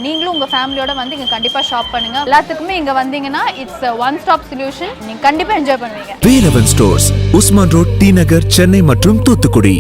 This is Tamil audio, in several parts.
நீங்களும் உங்கள் ஃபேமிலியோட வந்து இங்கே கண்டிப்பாக ஷாப் பண்ணுங்கள். எல்லாத்துக்குமே இங்கே வந்தீங்கன்னா இட்ஸ் ஒன் ஸ்டாப் சொல்யூஷன். நீங்கள் கண்டிப்பாக என்ஜாய் பண்ணுவீங்க. Velavan stores, Usman road, T Nagar, Chennai மற்றும் தூத்துக்குடி.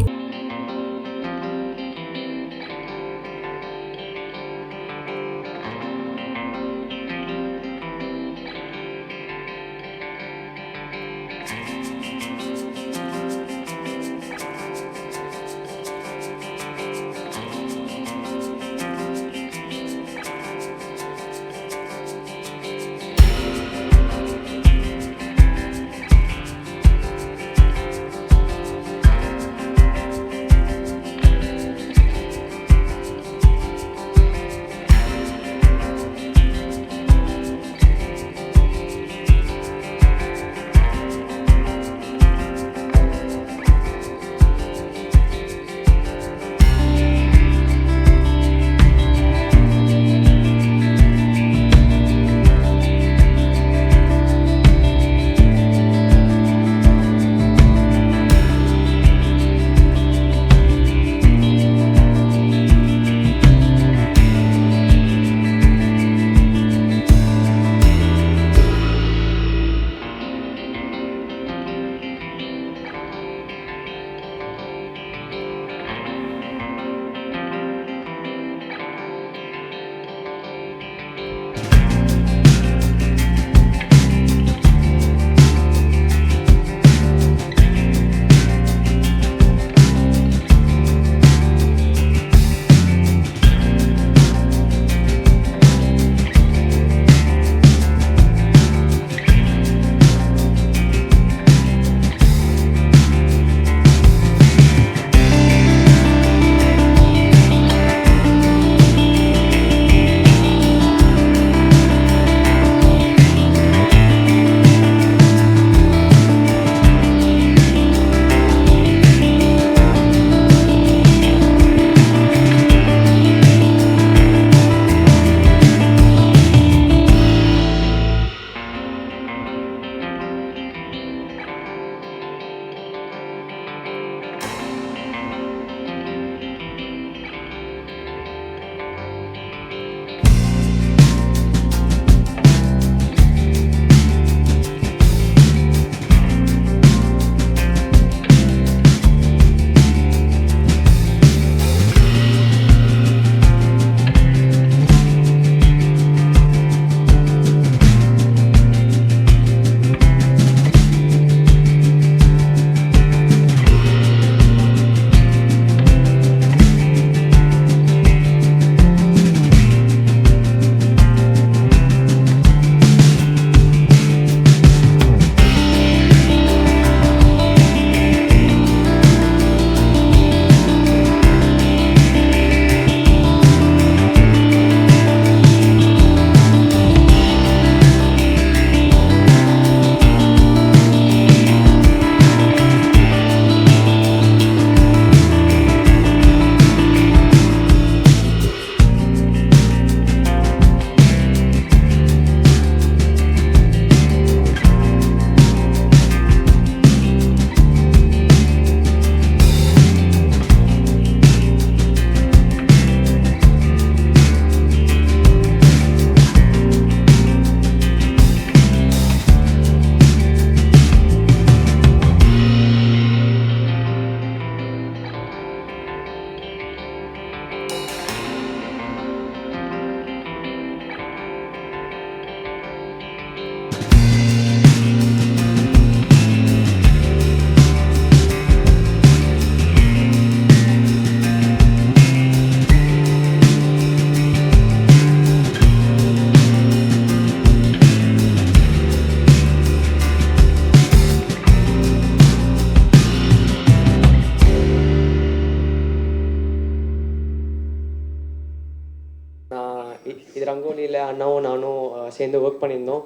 இது ரங்கோலியில் அண்ணாவும் நானும் சேர்ந்து ஒர்க் பண்ணியிருந்தோம்.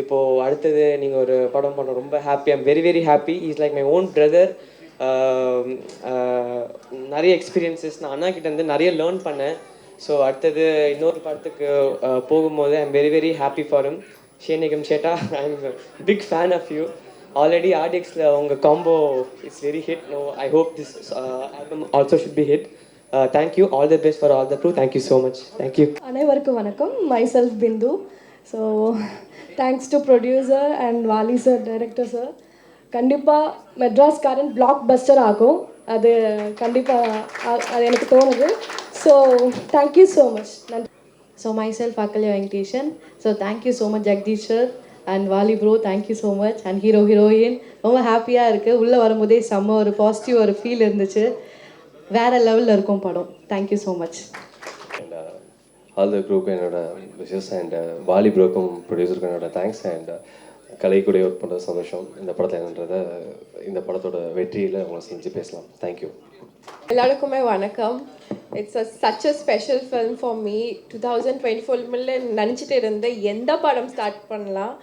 இப்போது அடுத்தது நீங்கள் ஒரு படம் பண்ண ரொம்ப happy. I'm very very happy. Is like my own brother. நிறைய எக்ஸ்பீரியன்ஸஸ் நான் அண்ணா கிட்டேருந்து நிறைய லேர்ன் பண்ணேன். ஸோ அடுத்தது இன்னொரு படத்துக்கு போகும்போது I'm very very happy for him. ஷேனிகம் சேட்டா, I'm big fan of you. Already ஆர்டிஎக்ஸில் உங்கள் combo it's very hit. No, I hope this album also should be hit. Thank you, all the best for all the crew. Thank you so much. Thank you. அனைவருக்கும் வணக்கம். My self Bindu. So thanks to producer and Vaali sir, director sir. கண்டிப்பாக மெட்ராஸ்காரன் பிளாக் பஸ்டர் ஆகும், அது கண்டிப்பாக அது எனக்கு தோணுது. So thank you so much. நன்றி. So myself Akalya Venkateshan. So thank you so much Jagdish sir and Vali bro, thank you so much. And hero heroine ரொம்ப ஹாப்பியாக இருக்குது. உள்ளே வரும்போதே செம்ம ஒரு பாசிட்டிவ் ஒரு ஃபீல் இருந்துச்சு. வேறு லெவலில் இருக்கும் படம். Thank you so much. All the group என்னோட விஷஸ் அண்ட் வாலி ப்ரோக்கும் ப்ரொடியூசருக்கும் என்னோட தேங்க்ஸ் அண்ட் கலை கூட ஒர்க் பண்ணுறது சந்தோஷம். இந்த படத்தில் என்னன்றதை இந்த படத்தோட வெற்றியில் உங்களை செஞ்சு பேசலாம். தேங்க்யூ. எல்லாருக்குமே வணக்கம். It's such a special film for me. 2024 நினச்சிட்டு இருந்தேன் எந்த படம் ஸ்டார்ட் பண்ணலாம்.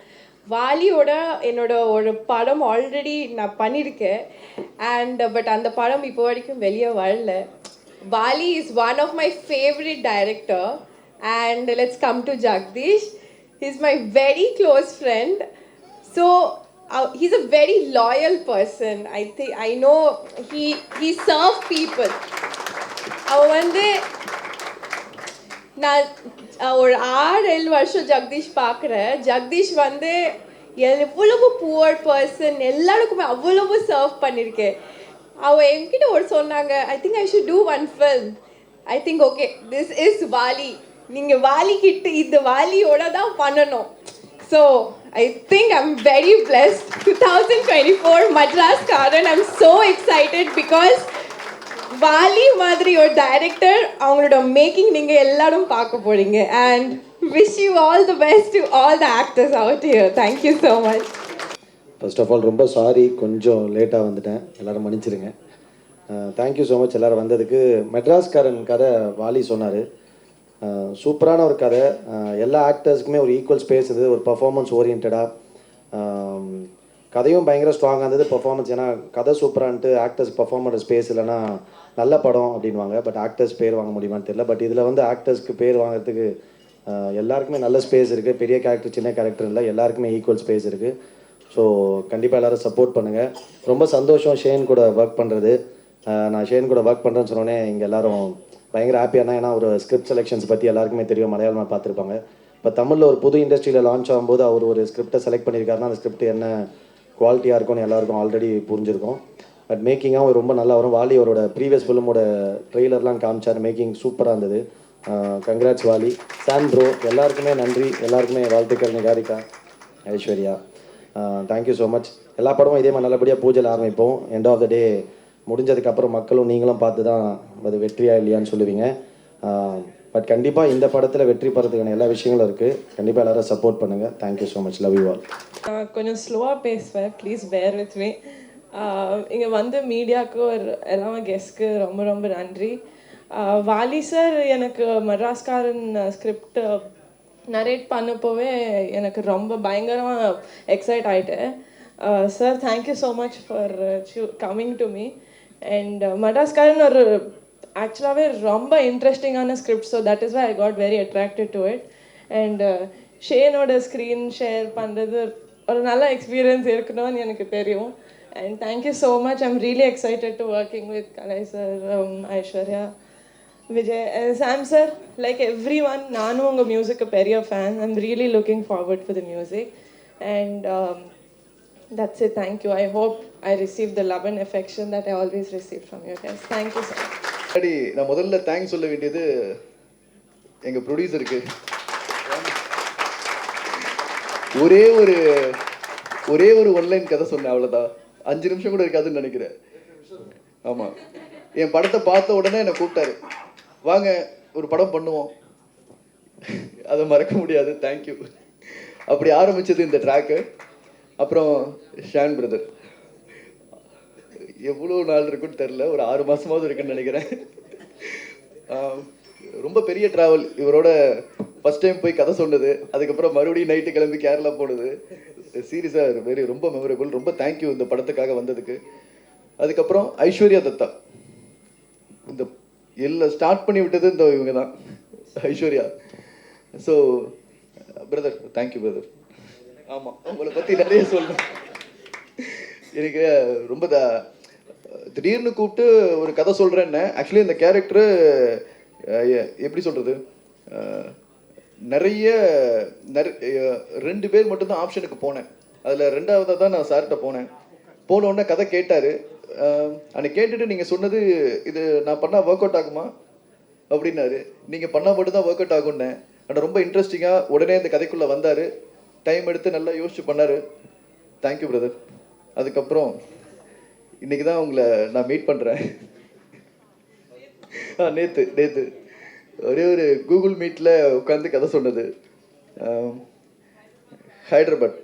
வாலியோட என்னோட ஒரு படம் ஆல்ரெடி நான் பண்ணியிருக்கேன் அண்ட் பட் அந்த படம் இப்போ வரைக்கும் வெளியே வரல. Vaali is one of my favourite director and let's come to Jagadish. He is my very close friend. So he's a very loyal person. I know he serve people. அவன் வந்து நான் ஒரு 6-7 வருஷம் ஜகதீஷ் பார்க்குறேன். ஜகதீஷ் வந்து எவ்வளவு புவர் பர்சன், எல்லாருக்குமே அவ்வளவு சர்வ் பண்ணியிருக்கேன். அவன் என்கிட்ட ஒரு சொன்னாங்க, I think I should do one film. I think okay this is Vaali, நீங்கள் வாலி கிட்ட இந்த வாலியோட தான் பண்ணணும். So I think I'm very blessed. 2024 Madras Karan, I'm so excited because Vali மாதிரி ஒரு டைரக்டர் அவங்களோட மேக்கிங் நீங்கள் எல்லாரும் பார்க்க போறீங்க and wish you all the best to all the actors out here. Thank you so much. First of all ரொம்ப சாரி, கொஞ்சம் லேட்டாக வந்துட்டேன், எல்லோரும் மன்னிச்சிருங்க. தேங்க்யூ ஸோ மச் எல்லோரும் வந்ததுக்கு. மெட்ராஸ்காரன் கதை வாலி சொன்னார், சூப்பரான ஒரு கதை. எல்லா ஆக்டர்ஸ்க்குமே ஒரு ஈக்குவல் ஸ்பேஸ் இருந்தது, ஒரு பர்ஃபார்மன்ஸ் ஓரியன்டாக. கதையும் பயங்கர ஸ்ட்ராங்காக இருந்தது, பர்ஃபார்மன்ஸ். ஏன்னா கதை சூப்பரான்ட்டு ஆக்டர்ஸ் பர்ஃபார்ம் பண்ணுற ஸ்பேஸ் இல்லைன்னா நல்ல படம் அப்படின்வாங்க, பட் ஆக்டர்ஸ் பேர் வாங்க முடியுமான்னு தெரியல. பட் இதில் வந்து ஆக்டர்ஸ்க்கு பேர் வாங்குறதுக்கு எல்லாருக்குமே நல்ல ஸ்பேஸ் இருக்குது. பெரிய கேரக்டர் சின்ன கேரக்டர் இல்லை, எல்லாருக்குமே ஈக்குவல் ஸ்பேஸ் இருக்குது. ஸோ கண்டிப்பாக எல்லோரும் சப்போர்ட் பண்ணுங்கள். ரொம்ப சந்தோஷம் ஷேன் கூட ஒர்க் பண்ணுறது. நான் ஷேன் கூட ஒர்க் பண்ணுறேன்னு சொன்னோன்னே இங்கே எல்லோரும் பயங்கர ஹாப்பியாக தான். ஏன்னா ஒரு ஸ்கிரிப்ட் செலெக்ஷன்ஸ் பற்றி எல்லாருக்குமே தெரியும், மலையாளமாக பார்த்துருப்பாங்க. இப்போ தமிழில் ஒரு புது இண்டஸ்ட்ரியில் லான்ச் ஆகும்போது அவர் ஒரு ஸ்கிரிப்டை செலக்ட் பண்ணியிருக்காருன்னா அந்த ஸ்கிரிப்ட் என்ன குவாலிட்டியாக இருக்கும்னு எல்லாருக்கும் ஆல்ரெடி புரிஞ்சிருக்கும். பட் மேக்கிங்காகவும் ரொம்ப நல்லா வரும். வாலி அவரோட ப்ரீவியஸ் ஃபிலிமோட ட்ரெய்லர்லாம் காமிச்சார், மேக்கிங் சூப்பராக இருந்தது. கங்க்ராட்ஸ் வாலி. சாம் ப்ரோ எல்லாருக்குமே நன்றி, எல்லாருக்குமே வாழ்த்துக்கள். Niharika, Aishwarya, thank you so much. எல்லா படமும் இதே மாதிரி நல்லபடியாக பூஜையில் ஆரம்பிப்போம். எண்ட் ஆஃப் த டே முடிஞ்சதுக்கப்புறம் மக்களும் நீங்களும் பார்த்து தான் அது வெற்றியா இல்லையான்னு சொல்லுவீங்க. பட் கண்டிப்பாக இந்த படத்தில் வெற்றி பெறதுக்கான எல்லா விஷயங்களும் இருக்குது. கண்டிப்பாக எல்லோரும் சப்போர்ட் பண்ணுங்கள். Thank you so much. Love you all. கொஞ்சம் ஸ்லோவாக பேசுவேன், ப்ளீஸ் பேர் வித் மீ. இங்கே வந்து மீடியாவுக்கு எல்லாமே கெஸ்ட்க்கு ரொம்ப ரொம்ப நன்றி. வாலி சார் எனக்கு மெட்ராஸ்காரன் ஸ்கிரிப்ட் நரேட் பண்ணப்போவே எனக்கு ரொம்ப பயங்கரமாக எக்ஸைட் ஆகிட்டேன். Sir thank you so much for coming to me. And Madraskaaran ஒரு ஆக்சுவலாகவே ரொம்ப இன்ட்ரெஸ்டிங்கான script. So that is why I got very attracted to it. And ஷேனோட ஸ்க்ரீன் ஷேர் பண்ணுறது ஒரு நல்ல எக்ஸ்பீரியன்ஸ் இருக்கணும்னு எனக்கு தெரியும். And thank you so much. I'm really excited to working with Kalai sir, Aishwarya, Vijay, Sam sir, like everyone. நானும் உங்கள் மியூசிக்கு பெரிய fan. I'm really looking forward for the music. And that's it. Thank you. I hope I receive the love and affection that I always receive from you guys. Thank you so much. நான் முதல்ல தேங்க்ஸ் சொல்ல வேண்டியது எங்கள் ப்ரொடியூசருக்கு. ஒரே ஒரு ஒன்லைன் கதை சொன்னேன், அவ்வளோதான். 5 நிமிஷம் கூட இருக்காதுன்னு நினைக்கிறேன். ஆமாம், என் படத்தை பார்த்த உடனே என்னை கூப்பிட்டாரு, வாங்க ஒரு படம் பண்ணுவோம். அதை மறக்க முடியாது. தேங்க்யூ. அப்படி ஆரம்பித்தது இந்த ட்ராக்கு. அப்புறம் ஷான் பிரதர், எவ்வளோ நாள் இருக்குன்னு தெரில, ஒரு 6 மாதமாவது இருக்குன்னு நினைக்கிறேன். ரொம்ப பெரிய ட்ராவல் இவரோட. ஃபஸ்ட் டைம் போய் கதை சொன்னது, அதுக்கப்புறம் மறுபடியும் நைட்டு கிளம்பி கேரளா போனது. சீரியஸாக ரொம்ப மெமரபிள். ரொம்ப தேங்க்யூ இந்த படத்துக்காக வந்ததுக்கு. அதுக்கப்புறம் ஐஸ்வர்யா தத்தா, இந்த எல்லாம் ஸ்டார்ட் பண்ணி விட்டது இந்த இவங்க தான், Aishwarya. So brother, thank you brother. ஆமாம், உங்களை பற்றி நிறைய சொல்லணும். எனக்கு ரொம்ப திடீர்னு கூப்பிட்டு ஒரு கதை சொல்கிறேன்னு ஆக்சுவலி இந்த கேரக்டரு எப்படி சொல்கிறது, நிறைய 2 பேர் மட்டும்தான் ஆப்ஷனுக்கு போனேன். அதில் 2ஆவதாக தான் நான் சார்கிட்ட போனேன். போன உடனே கதை கேட்டார். அன்னைக்கு கேட்டுட்டு நீங்கள் சொன்னது இது நான் பண்ணால் ஒர்க் அவுட் ஆகுமா அப்படின்னாரு. நீங்கள் பண்ணால் மட்டும்தான் ஒர்க் அவுட் ஆகும்னேன். ஆனால் ரொம்ப இன்ட்ரெஸ்டிங்காக உடனே இந்த கதைக்குள்ளே வந்தார். டைம் எடுத்து நல்லா யோசிச்சு பண்ணார். Thank you brother. அதுக்கப்புறம் இன்றைக்கி தான் உங்களை நான் மீட் பண்ணுறேன். நேற்று ஒரே ஒரு கூகுள் மீட்டில் உட்காந்து கதை சொன்னது. ஹைதராபாத்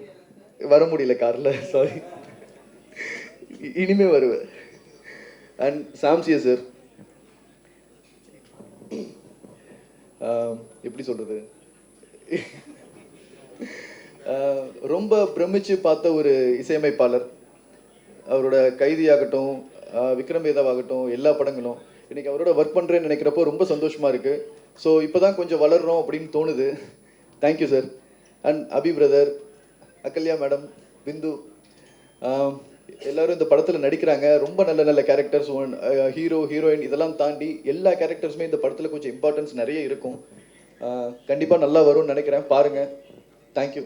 வர முடியல காரில், சாரி. இனிமே வருவேன். அண்ட் சாம்சியா சார், எப்படி சொல்கிறது, ரொம்ப பிரமிச்சு பார்த்த ஒரு இசையமைப்பாளர். அவரோட கைதியாகட்டும், விக்ரம் வேதாவாகட்டும், எல்லா படங்களும் இன்றைக்கி அவரோட ஒர்க் பண்ணுறேன்னு நினைக்கிறப்போ ரொம்ப சந்தோஷமாக இருக்குது. ஸோ இப்போ தான் கொஞ்சம் வளர்றோம் அப்படின்னு தோணுது. Thank you sir. And Abhi brother, Ahalya madam, Bindu, எல்லோரும் இந்த படத்தில் நடிக்கிறாங்க. ரொம்ப நல்ல நல்ல கேரக்டர்ஸ், ஹீரோ ஹீரோயின் இதெல்லாம் தாண்டி எல்லா கேரக்டர்ஸுமே இந்த படத்தில் கொஞ்சம் இம்பார்ட்டன்ஸ் நிறைய இருக்கும். கண்டிப்பாக நல்லா வரும்னு நினைக்கிறேன். பாருங்கள். தேங்க்யூ.